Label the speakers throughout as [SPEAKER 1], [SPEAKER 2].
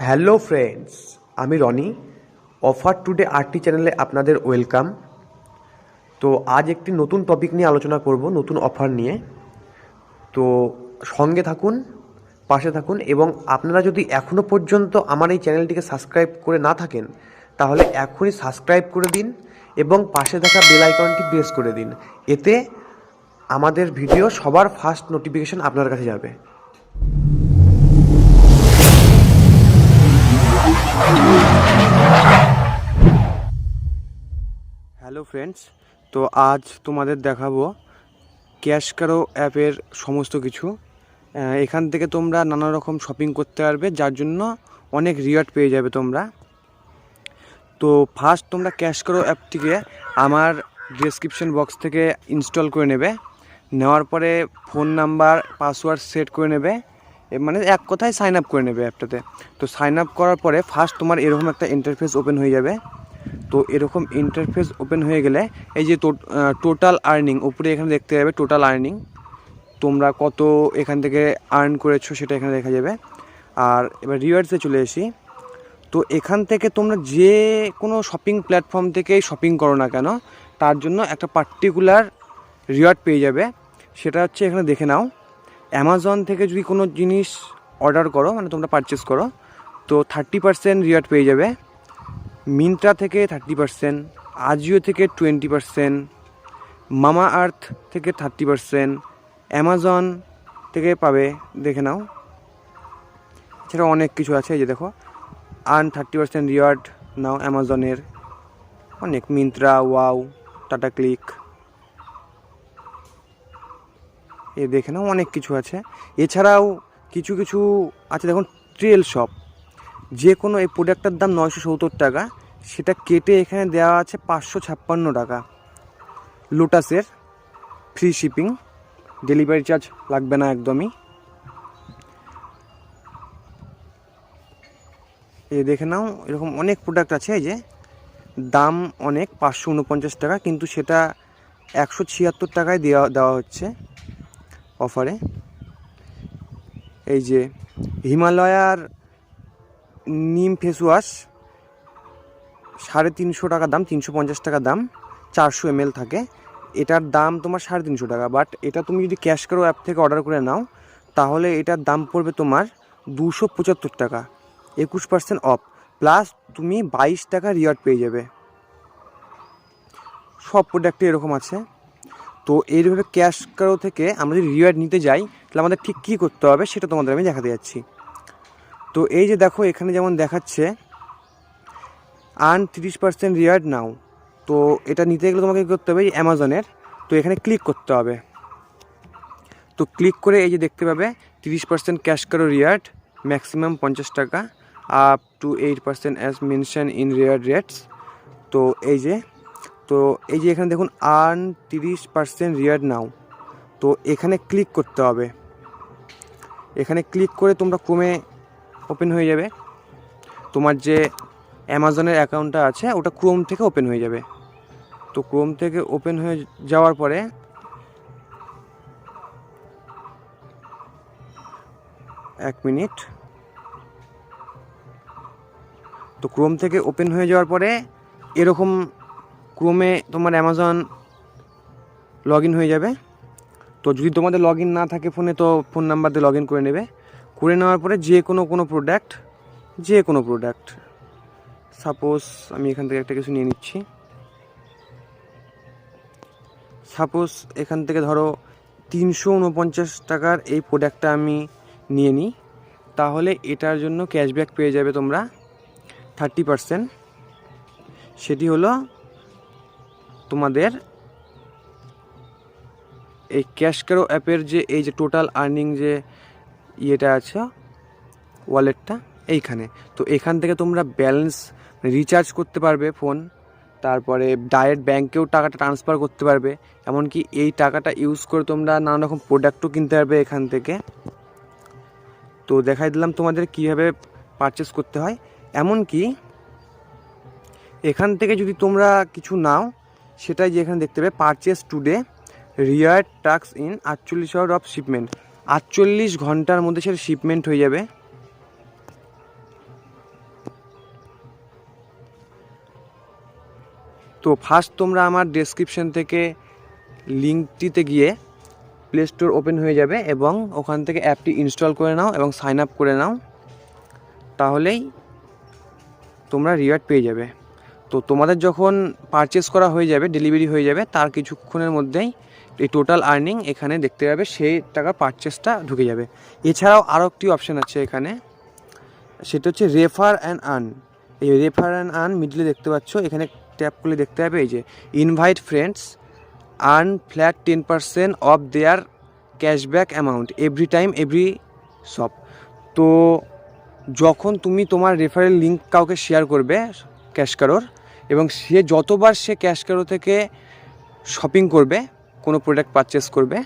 [SPEAKER 1] Hello friends, আমি Roni. Offer today RT চ্যানেলে আপনাদের ওয়েলকাম। তো আজ একটি নতুন টপিক নিয়ে আলোচনা করব, নতুন অফার নিয়ে। তো সঙ্গে থাকুন, পাশে থাকুন, এবং আপনারা যদি এখনও পর্যন্ত আমার এই চ্যানেলটিকে সাবস্ক্রাইব করে না থাকেন তাহলে এখনই সাবস্ক্রাইব করে দিন এবং পাশে থাকা বেল আইকনটি প্রেস করে দিন। এতে আমাদের ভিডিও সবার ফার্স্ট নোটিফিকেশন আপনার কাছে যাবে। হ্যালো ফ্রেন্ডস, তো আজ তোমাদের দেখাবো ক্যাশকারো অ্যাপের সমস্ত কিছু। এখান থেকে তোমরা নানা রকম শপিং করতে পারবে, যার জন্য অনেক রিওয়ার্ড পেয়ে যাবে তোমরা। তো ফার্স্ট তোমরা ক্যাশকারো অ্যাপটিকে আমার ডেসক্রিপশন বক্স থেকে ইনস্টল করে নেবে। নেওয়ার পরে ফোন নাম্বার, পাসওয়ার্ড সেট করে নেবে, মানে এক কথায় সাইন আপ করে নেবে অ্যাপটাতে। তো সাইন আপ করার পরে ফার্স্ট তোমার এরকম একটা ইন্টারফেস ওপেন হয়ে যাবে। তো এরকম ইন্টারফেস ওপেন হয়ে গেলে এই যে টোটাল আর্নিং উপরে এখানে দেখতে যাবে। টোটাল আর্নিং তোমরা কত এখান থেকে আর্ন করেছো সেটা এখানে দেখা যাবে। আর এবার রিওয়ার্ডসে চলে আসি। তো এখান থেকে তোমরা যে কোনো শপিং প্ল্যাটফর্ম থেকেই শপিং করো না কেন, তার জন্য একটা পার্টিকুলার রিওয়ার্ড পেয়ে যাবে। সেটা হচ্ছে এখানে দেখে নাও। অ্যামাজন থেকে যদি কোনো জিনিস অর্ডার করো, মানে তোমরা পারচেস করো, তো 30% রিওয়ার্ড পেয়ে যাবে। মিন্ত্রা থেকে 30%, আজিও থেকে 20%, মামা আর্থ থেকে 30%, অ্যামাজন থেকে পাবে, দেখে নাও। এছাড়া অনেক কিছু আছে, এই যে দেখো, আর্ন 30% রিওয়ার্ড নাও অ্যামাজনের, অনেক, মিন্ত্রা, ওয়াও, টাটা ক্লিক, এ দেখে নাও, অনেক কিছু আছে। এছাড়াও কিছু কিছু আছে, দেখুন, ট্রেল শপ। যে কোনো এই প্রোডাক্টটার দাম 970 টাকা, সেটা কেটে এখানে দেওয়া আছে 556 টাকা। লোটাসের ফ্রি শিপিং, ডেলিভারি চার্জ লাগবে না একদমই। এই দেখে নাও, এরকম অনেক প্রোডাক্ট আছে। এই যে দাম অনেক, 549 টাকা, কিন্তু সেটা 176 টাকায় দেওয়া হচ্ছে অফারে। এই যে হিমালয়ার নিম ফেস ওয়াশ, 350 টাকা দাম, 350 টাকা দাম, 400 ml থাকে। এটার দাম তোমার 350 টাকা। বাট এটা তুমি যদি ক্যাশকারো অ্যাপ থেকে অর্ডার করে নাও তাহলে এটার দাম পড়বে তোমার 275 টাকা, 21% অফ, প্লাস তুমি 22 টাকা রিওয়ার্ড পেয়ে যাবে। সব প্রোডাক্টে এরকম আছে। তো এইভাবে ক্যাশকারো থেকে আমরা যদি রিওয়ার্ড নিতে যাই তাহলে আমাদের ঠিক কী করতে হবে সেটা তোমাদের আমি দেখাতে যাচ্ছি। তো এই যে দেখো, এখানে যেমন দেখাচ্ছে আর্ন 30% রিওয়ার্ড নাও। তো এটা নিতে গেলে তোমাকে কী করতে হবে, অ্যামাজনের, তো এখানে ক্লিক করতে হবে। তো ক্লিক করে এই যে দেখতে পাবে 30% ক্যাশকারো রিওয়ার্ড, ম্যাক্সিমাম 50 টাকা, up to 8% as mention in reward rates. তো এই যে এখানে দেখুন আর্ন 30% রিওয়ার্ড নাও। তো এখানে ক্লিক করতে হবে। এখানে ক্লিক করে তোমরা ক্রোমে ওপেন হয়ে যাবে। তোমার যে অ্যামাজনের অ্যাকাউন্টটা আছে ওটা ক্রোম থেকে ওপেন হয়ে যাবে। তো ক্রোম থেকে ওপেন হয়ে যাওয়ার পরে এক মিনিট, তো ক্রোম থেকে ওপেন হয়ে যাওয়ার পরে এরকম ক্রোমে তোমার অ্যামাজন লগ ইন হয়ে যাবে। তো যদি তোমাদের লগ ইন না থাকে ফোনে, তো ফোন নাম্বার দিয়ে লগ ইন করে নেবে। করে নেওয়ার পরে যে কোনো প্রোডাক্ট, সাপোজ আমি এখান থেকে একটা কিছু নিয়ে নিচ্ছি। সাপোজ এখান থেকে ধরো 349 টাকার এই প্রোডাক্টটা আমি নিয়ে নিই, তাহলে এটার জন্য ক্যাশব্যাক পেয়ে যাবে তোমরা 30%। সেটি হলো তোমাদের এই ক্যাশকারো অ্যাপের যে এই যে টোটাল আর্নিং যে ইয়েটা আছে, ওয়ালেটটা এইখানে। তো এখান থেকে তোমরা ব্যালেন্স রিচার্জ করতে পারবে ফোন, তারপরে ডাইরেক্ট ব্যাঙ্কেও টাকাটা ট্রান্সফার করতে পারবে। এমনকি এই টাকাটা ইউজ করে তোমরা নানা রকম প্রোডাক্টও কিনতে পারবে এখান থেকে। তো দেখাই দিলাম তোমাদের কীভাবে পারচেস করতে হয়। এমনকি এখান থেকে যদি তোমরা কিছু নাও, সেটাই যে এখানে দেখতে পাবে purchase today, reward task in 48 hour of shipment, 48 ঘন্টার মধ্যে সেটা শিপমেন্ট হয়ে যাবে। তো ফার্স্ট তোমরা আমার ডেসক্রিপশন থেকে লিঙ্কটিতে গিয়ে প্লে স্টোর ওপেন হয়ে যাবে এবং ওখান থেকে অ্যাপটি ইনস্টল করে নাও এবং সাইন আপ করে নাও, তাহলেই তোমরা রিওয়ার্ড পেয়ে যাবে। তো তোমাদের যখন পারচেস করা হয়ে যাবে, ডেলিভারি হয়ে যাবে, তার কিছুক্ষণের মধ্যেই এই টোটাল আর্নিং এখানে দেখতে পাবে, সেই টাকার পারচেসটা ঢুকে যাবে। এছাড়াও আরও একটি অপশান আছে এখানে, সেটা হচ্ছে রেফার অ্যান্ড আর্ন। এই রেফার অ্যান্ড আর্ন মিডলে দেখতে পাচ্ছ, এখানে ট্যাপ করলে দেখতে পাবে এই যে invite friends, earn flat 10% of their cashback amount every time every shop. তো যখন তুমি তোমার রেফারেল লিঙ্ক কাউকে শেয়ার করবে ক্যাশকারোর, এবং সে যতবার সে ক্যাশকারো থেকে শপিং করবে, কোনো প্রোডাক্ট পারচেস করবে,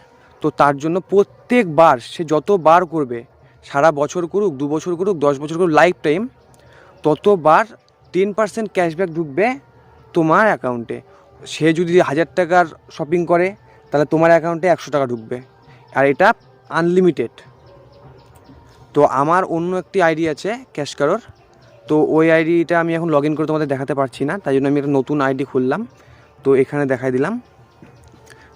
[SPEAKER 1] তো তার জন্য প্রত্যেকবার সে যতবার করবে, সারা বছর করুক, 2 বছর করুক, 10 বছর করুক, লাইফ টাইম, ততবার 10% ক্যাশব্যাক ঢুকবে তোমার অ্যাকাউন্টে। সে যদি 1000 টাকার শপিং করে, তাহলে তোমার অ্যাকাউন্টে 100 টাকা ঢুকবে, আর এটা আনলিমিটেড। তো আমার অন্য একটি আইডি আছে ক্যাশকারোর, তো ওই আইডিটা আমি এখন লগ ইন করে তোমাদের দেখাতে পারছি না, তাই জন্য আমি একটা নতুন আইডি খুললাম, তো এখানে দেখাই দিলাম।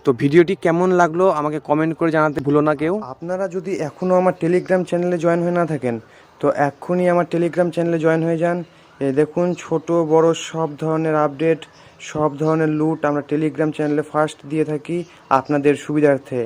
[SPEAKER 1] তো ভিডিওটি কেমন লাগলো আমাকে কমেন্ট করে জানাতে ভুলো না কেউ। আপনারা যদি এখনও আমার টেলিগ্রাম চ্যানেলে জয়েন হয়ে না থাকেন, তো এক্ষুনি আমার টেলিগ্রাম চ্যানেলে জয়েন হয়ে যান। দেখুন, ছোট বড় সব ধরনের আপডেট, সব ধরনের লুট আমরা টেলিগ্রাম চ্যানেলে ফার্স্ট দিয়ে থাকি আপনাদের সুবিধার্থে।